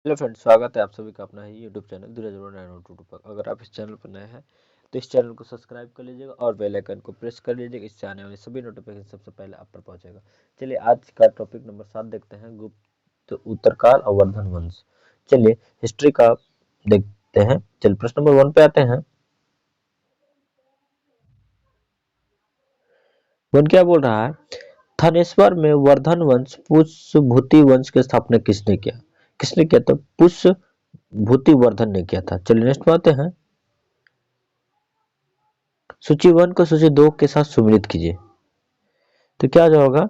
Hello friends, स्वागत है आप सभी का अपना ही यूट्यूब चैनल धीरज 922 पर। अगर आप इस चैनल पर नए हैं तो इस चैनल को सब्सक्राइब कर लीजिएगा और बेल आइकन को प्रेस कर लीजिएगा। इससे आने वाली सभी नोटिफिकेशन सबसे पहले आप पर पहुंचेगा। चलिए आज का टॉपिक नंबर 7 देखते हैं, गुप्त उत्तरकाल और वर्धन वंश। चलिए हिस्ट्री का देखते हैं। चलिए प्रश्न नंबर 1 पे आते हैं। वन क्या बोल रहा है? थानेश्वर में वर्धन वंश पुष्यभूति वंश की स्थापना किसने किया? किसने किया? तो पुष्यभूति वर्धन ने किया था। चलिए नेक्स्ट पे आते हैं। सूची 1 को सूची 2 के साथ सम्मिलित कीजिए। तो क्या जो होगा,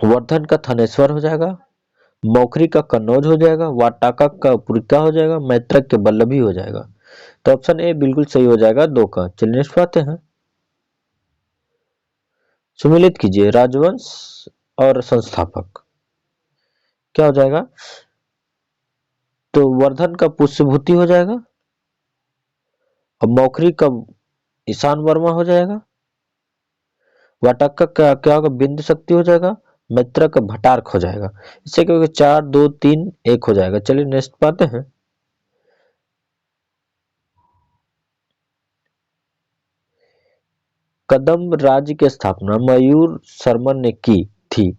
वर्धन का थानेश्वर हो जाएगा, मौखरी का कन्नौज हो जाएगा, वाटाका का पुरिका हो जाएगा, मैत्रक के बल्लभी हो जाएगा। तो ऑप्शन ए बिल्कुल सही हो जाएगा 2 का। चलिए नेक्स्ट पाते हैं। सम्मिलित कीजिए राजवंश और संस्थापक। क्या हो जाएगा? तो वर्धन का पुष्यभूति हो जाएगा और मौखरी का ईशान वर्मा हो जाएगा, वाटक का क्या होगा? बिंदु शक्ति हो जाएगा, मैत्रक का भटारक हो जाएगा। इससे क्या होगा? 4 2 3 1 हो जाएगा। चलिए नेक्स्ट पाते हैं। कदम्ब राज्य की स्थापना मयूर शर्मन ने की थी।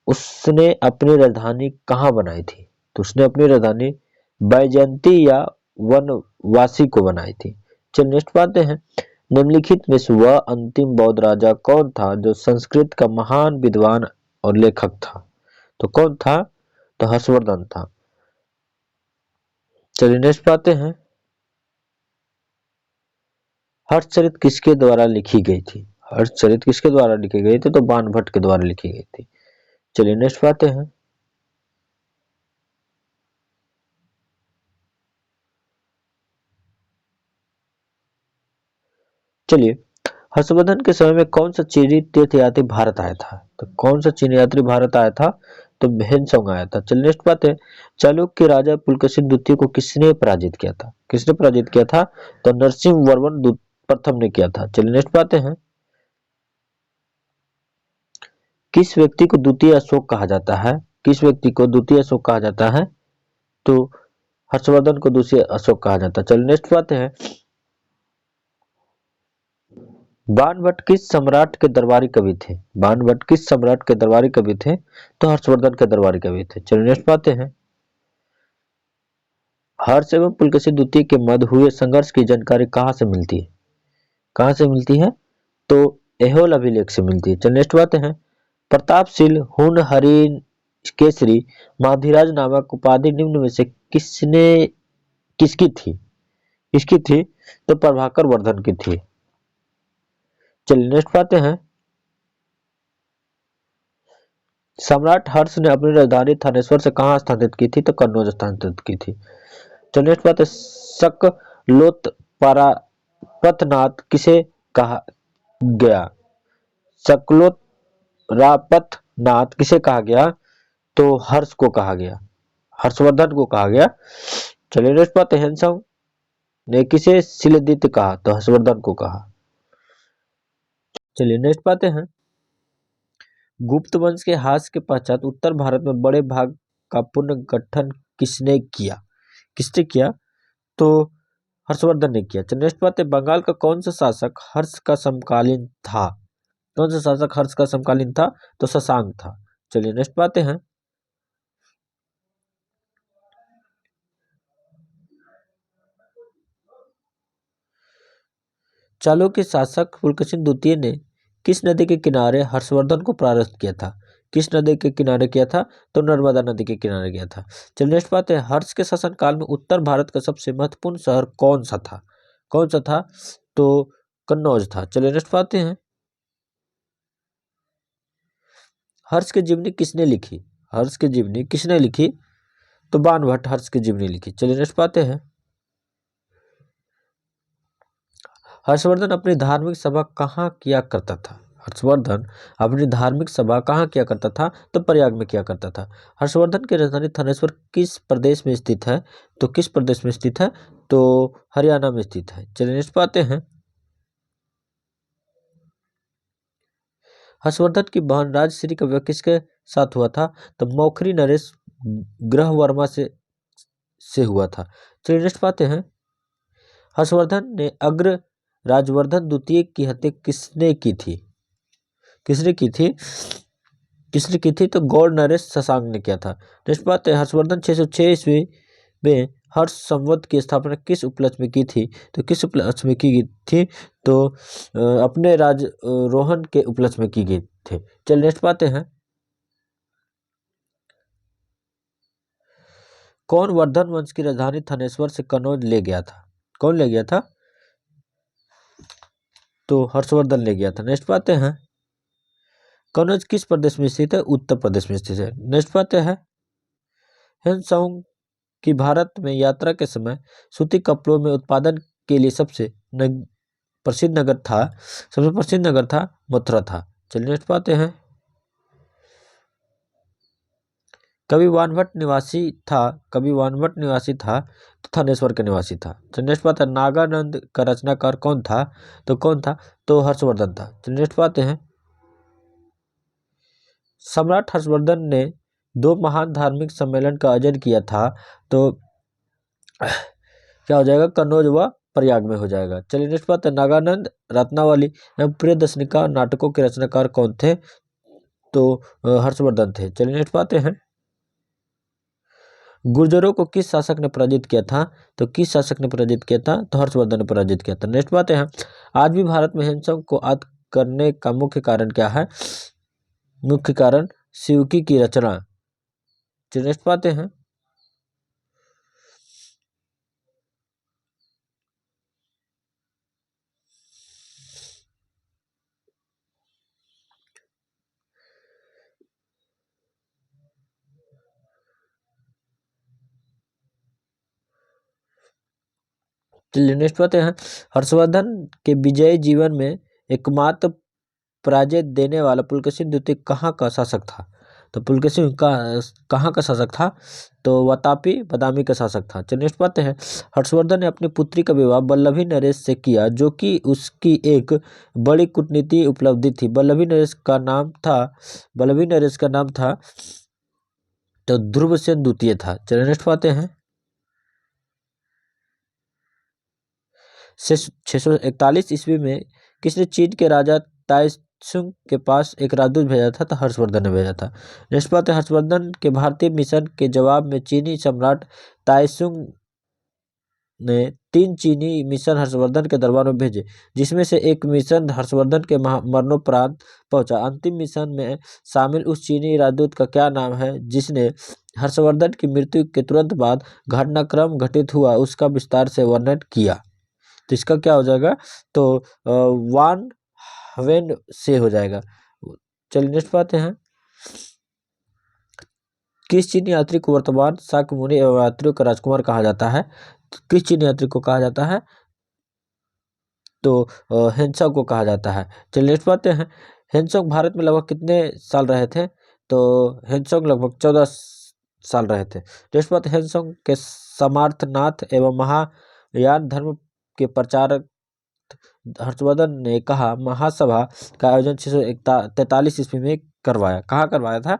उसने अपनी राजधानी कहाँ बनाई थी? तो उसने अपनी राजधानी बैजयंती या वनवासी को बनाई थी। चलिए नेक्स्ट पाते हैं। निम्नलिखित में से वह अंतिम बौद्ध राजा कौन था जो संस्कृत का महान विद्वान और लेखक था? तो कौन था? तो हर्षवर्धन था। चलिए नेक्स्ट पाते हैं। हर्षचरित किसके द्वारा लिखी गई थी? हर्षचरित किसके द्वारा लिखी गई थी? तो बाणभट्ट के द्वारा लिखी गई थी। चलिए नेक्स्ट पाते हैं। चलिए, हर्षवर्धन के समय में कौन सा चीनी तीर्थयात्री भारत आया था? तो कौन सा चीनी यात्री भारत आया था? तो भेनसोंग आया था। चलिए नेक्स्ट बात है। चालुक्य राजा पुलकेशिन द्वितीय को किसने पराजित किया था? किसने पराजित किया था? तो नरसिंह वर्मन प्रथम ने किया था। चलिए नेक्स्ट बात है। किस व्यक्ति को द्वितीय अशोक कहा जाता है? किस व्यक्ति को द्वितीय अशोक कहा जाता है? तो हर्षवर्धन को दूसरे अशोक कहा जाता है। चलिए नेक्स्ट बात है। बाणभट्ट किस सम्राट के दरबारी कवि थे? बाणभट्ट किस सम्राट के दरबारी कवि थे? तो हर्षवर्धन के दरबारी कवि थे। चलिए नेक्स्ट पाते हैं। हर्ष एवं पुलकेशिन द्वितीय के मध्य हुए संघर्ष की जानकारी कहाँ से मिलती है? कहाँ से मिलती है? तो एहोल अभिलेख से मिलती है। चलिए नेक्स्ट बाते हैं। प्रतापशील हुन हरिन केसरी महाधिराज नामक उपाधि निम्न में से किसने किसकी थी? किसकी थी? तो प्रभाकर वर्धन की थी। चलिए नेक्स्ट पाते हैं। सम्राट हर्ष ने अपनी राजधानी थानेश्वर से कहाँ स्थानांतरित की थी? तो कन्नौज स्थानांतरित की थी। चलिए नेक्स्ट बात है। शकलोत्परापतनाथ किसे कहा गया? शकलोत्परापतनाथ किसे कहा गया? तो हर्ष को कहा गया, हर्षवर्धन को कहा गया। चलिए नेक्स्ट बात है। हेनसंग ने किसे शिलादित्य कहा? तो हर्षवर्धन को कहा। चलिए नेक्स्ट पाते हैं। गुप्त वंश के ह्रास के पश्चात उत्तर भारत में बड़े भाग का पुनर्गठन किसने किया? किसने किया? तो हर्षवर्धन ने किया। चलिए नेक्स्ट बात है। बंगाल का कौन सा शासक हर्ष का समकालीन था? कौन सा शासक हर्ष का समकालीन था? तो शशांक था। चलिए नेक्स्ट बात है। चालुक्य शासक पुलकेशिन द्वितीय ने किस नदी के किनारे हर्षवर्धन को परास्त किया था? किस नदी के किनारे किया था? तो नर्मदा नदी के किनारे किया था। चलिए नेक्स्ट बात है। हर्ष के शासनकाल में उत्तर भारत का सबसे महत्वपूर्ण शहर कौन सा था? कौन सा था? तो कन्नौज था। चलिए नेक्स्ट पाते हैं। हर्ष की जीवनी किसने लिखी? हर्ष की जीवनी किसने लिखी? तो बाणभट्ट हर्ष की जीवनी लिखी। चलिए नेक्स्ट पाते हैं। हर्षवर्धन अपनी धार्मिक सभा कहाँ किया करता था? हर्षवर्धन अपनी धार्मिक सभा कहाँ किया करता था? तो प्रयाग में किया करता था। हर्षवर्धन की राजधानी थानेश्वर किस प्रदेश में स्थित है? तो किस प्रदेश में स्थित है? तो हरियाणा में स्थित है। चलिए नेक्स्ट पाते हैं। हर्षवर्धन की बहन राजश्री का विवाह किसके साथ हुआ था? तो मौखरी नरेश ग्रह वर्मा से हुआ था। चलिए नेक्स्ट पाते हैं। हर्षवर्धन ने अग्र राजवर्धन द्वितीय की हत्या किसने की थी? किसने की थी? किसने की थी? तो गौड़ नरेश शशांक ने किया था। नेक्स्ट बात है, हर्षवर्धन 606 ईस्वी में हर्ष संवत की स्थापना किस उपलक्ष्य में की थी? तो किस उपलक्ष्य में की गई थी? तो अपने राजरोहण के उपलक्ष्य में की गई थी। चलिए नेक्स्ट पाते हैं। कौन वर्धन वंश की राजधानी थानेश्वर से कनौज ले गया था? कौन ले गया था? तो हर्षवर्धन ले गया था। नेक्स्ट पाते हैं। कनौज किस प्रदेश में स्थित है? उत्तर प्रदेश में स्थित है। नेक्स्ट पाते हैं। ह्वेनसांग की भारत में यात्रा के समय सूती कपड़ों में उत्पादन के लिए सबसे प्रसिद्ध नगर था मथुरा था। चलिए नेक्स्ट पाते हैं। कवि वानभट्ट निवासी था तो थानेश्वर का निवासी था। चलिए नेक्स्ट पाते हैं। नागानंद का रचनाकार कौन था? तो हर्षवर्धन था। चलिए नेक्स्ट पाते हैं। सम्राट हर्षवर्धन ने 2 महान धार्मिक सम्मेलन का आयोजन किया था, तो क्या हो जाएगा? कन्नौज व प्रयाग में हो जाएगा। चलिए नेक्स्ट बात है। नागानंद, रत्नावली एवं प्रियदर्शनिका नाटकों के रचनाकार कौन थे? तो हर्षवर्धन थे। चलिए नेक्स्ट पाते हैं। गुर्जरों को किस शासक ने पराजित किया था? तो किस शासक ने पराजित किया था? तो हर्षवर्धन ने पराजित किया था। नेक्स्ट बात है। आज भी भारत में ह्वेनसांग को आत्म करने का मुख्य कारण क्या है? मुख्य कारण शिवकी की रचना। चलिए नेक्स्ट पाते हैं। चलिए नेक्स्ट पाते हैं। हर्षवर्धन के विजयी जीवन में एकमात्र पराजय देने वाला पुलकेशिन द्वितीय कहाँ का शासक था? तो पुलकेशिन का कहाँ का शासक था? तो वातापी बदामी का शासक था। चलिए नेक्स्ट पाते हैं। हर्षवर्धन ने अपनी पुत्री का विवाह वल्लभी नरेश से किया, जो कि उसकी एक बड़ी कूटनीतिक उपलब्धि थी। वल्लभी नरेश का नाम था तो ध्रुवसेन द्वितीय था। चलिए नेक्स्ट पाते हैं। 641 ईस्वी में किसने चीन के राजा ताइत्सुंग के पास एक राजदूत भेजा था? तो हर्षवर्धन ने भेजा था। नेक्स्ट बात है। हर्षवर्धन के भारतीय मिशन के जवाब में चीनी सम्राट ताइत्सुंग ने 3 चीनी मिशन हर्षवर्धन के दरबार में भेजे, जिसमें से एक मिशन हर्षवर्धन के मरणोपरांत पहुंचा। अंतिम मिशन में शामिल उस चीनी राजदूत का क्या नाम है जिसने हर्षवर्धन की मृत्यु के तुरंत बाद घटनाक्रम घटित हुआ उसका विस्तार से वर्णन किया? तो इसका क्या हो जाएगा? तो वान हवेन से हो जाएगा। चलिए नेक्स्ट पाते हैं। किस चीनी यात्री को वर्तमान शाक्य मुनि एवं यात्रियों का राजकुमार कहा जाता है? तो किस चीनी यात्री को कहा जाता है? तो ह्वेनसांग को कहा जाता है। चलिए नेक्स्ट पाते हैं। ह्वेनसांग भारत में लगभग कितने साल रहे थे? तो ह्वेनसांग लगभग 14 साल रहे थे। नेक्स्ट बात, ह्वेनसांग के समार्थनाथ एवं महायान धर्म के प्रचारक हर्षवर्धन ने कहा महासभा का आयोजन 643 ईस्वी में करवाया। कहाँ करवाया था?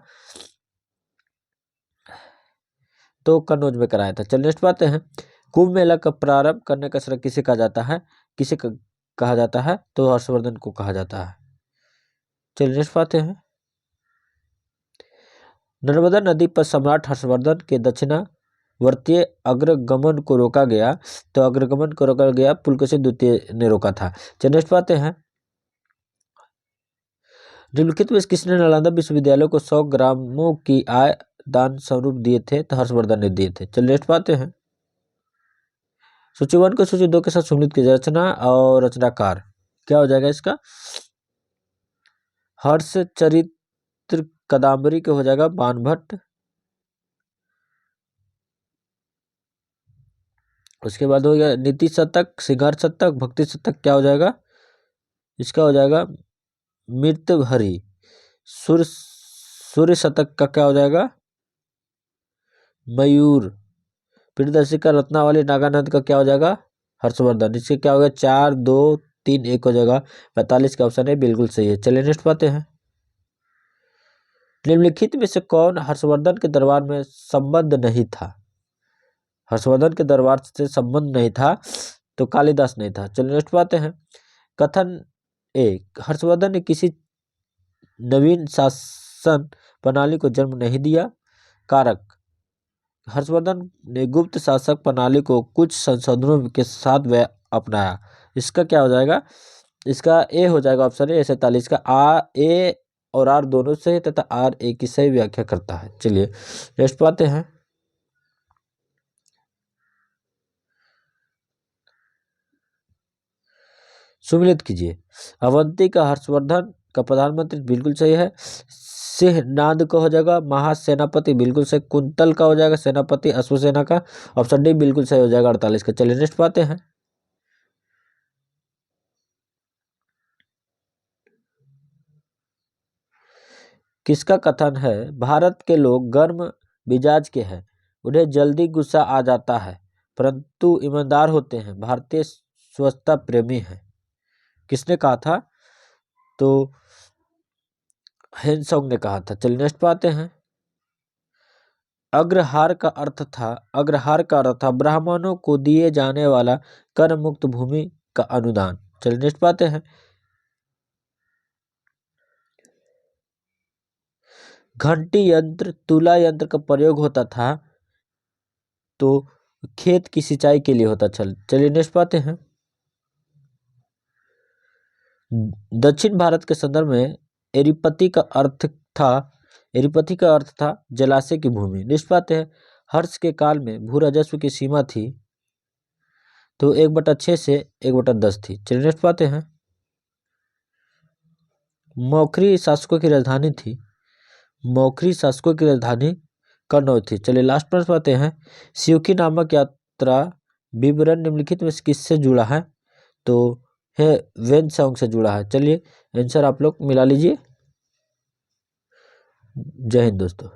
तो कन्नौज में कराया था। चलिए नेक्स्ट पाते हैं। कुंभ मेला का प्रारंभ करने का श्रेय किसे कहा जाता है? कहा जाता है? तो हर्षवर्धन को कहा जाता है। चलिए नेक्स्ट पाते हैं। नर्मदा नदी पर सम्राट हर्षवर्धन के दक्षिणावर्तीय अग्रगमन को रोका गया, तो अग्रगमन को रोका गया पुलकेशिन द्वितीय ने रोका था। चलिए नेक्स्ट पाते हैं। निम्नलिखित में किसने नालंदा विश्वविद्यालय को 100 ग्रामों की आय दान स्वरूप दिए थे? तो हर्षवर्धन ने दिए थे। चलिए नेक्स्ट पाते हैं। सूची 1 को सूची 2 के साथ सम्मिलित किया जाए। रचना और रचनाकार क्या हो जाएगा इसका? हर्षचरित्र कादंबरी के हो जाएगा बाणभट्ट। उसके बाद हो गया नीति शतक, श्रृंगार शतक, भक्ति शतक क्या हो जाएगा? इसका हो जाएगा मृतभरी। सूर्य शतक का क्या हो जाएगा? मयूर। प्रियदर्शिका रत्नावली नागानंद का क्या हो जाएगा? हर्षवर्धन। इसके क्या हो गया? 4 2 3 1 हो जाएगा। 45 का ऑप्शन है बिल्कुल सही है। चलिए नेक्स्ट पाते हैं। निम्नलिखित में से कौन हर्षवर्धन के दरबार में संबंध नहीं था? हर्षवर्धन के दरबार से संबंध नहीं था तो कालिदास नहीं था। चलिए नेक्स्ट पाते हैं। कथन एक, हर्षवर्धन ने किसी नवीन शासन प्रणाली को जन्म नहीं दिया। कारक, हर्षवर्धन ने गुप्त शासक प्रणाली को कुछ संशोधनों के साथ वह अपनाया। इसका क्या हो जाएगा? इसका ए हो जाएगा ऑप्शन ए 47 का। ए और आर दोनों से है तथा आर ए की सही व्याख्या करता है। चलिए नेक्स्ट पाते हैं। सुमिलित कीजिए। अवंती का हर्षवर्धन का प्रधानमंत्री बिल्कुल सही है। सिंहनाद का हो जाएगा महासेनापति बिल्कुल सही। कुंतल का हो जाएगा सेनापति अश्वसेना का। ऑप्शन डी बिल्कुल सही हो जाएगा 48 का। चलिए नेक्स्ट पाते हैं। किसका कथन है भारत के लोग गर्म मिजाज के हैं, उन्हें जल्दी गुस्सा आ जाता है परंतु ईमानदार होते हैं, भारतीय स्वच्छता प्रेमी हैं? किसने कहा था? तो हेनसोंग ने कहा था। चलिए नेक्स्ट पाते हैं। अग्रहार का अर्थ था ब्राह्मणों को दिए जाने वाला कर मुक्त भूमि का अनुदान। चलिए नेक्स्ट पाते हैं। घंटी यंत्र तुला यंत्र का प्रयोग होता था तो खेत की सिंचाई के लिए होता। चलिए नेक्स्ट पाते हैं। दक्षिण भारत के संदर्भ में एरिपति का अर्थ था जलाशय की भूमि। नेक्स्ट पाते हैं। हर्ष के काल में भू राजस्व की सीमा थी तो 1/6 से 1/10 थी। चलिए नेक्स्ट पाते हैं। मौखरी शासकों की राजधानी थी। मौखरी शासकों की राजधानी कन्नौज थी। चलिए लास्ट प्रश्न पाते हैं। सियुकी नामक यात्रा विवरण निम्नलिखित में किससे जुड़ा है? तो है वेनसोंग से जुड़ा है। चलिए आंसर आप लोग मिला लीजिए। जय हिंद दोस्तों।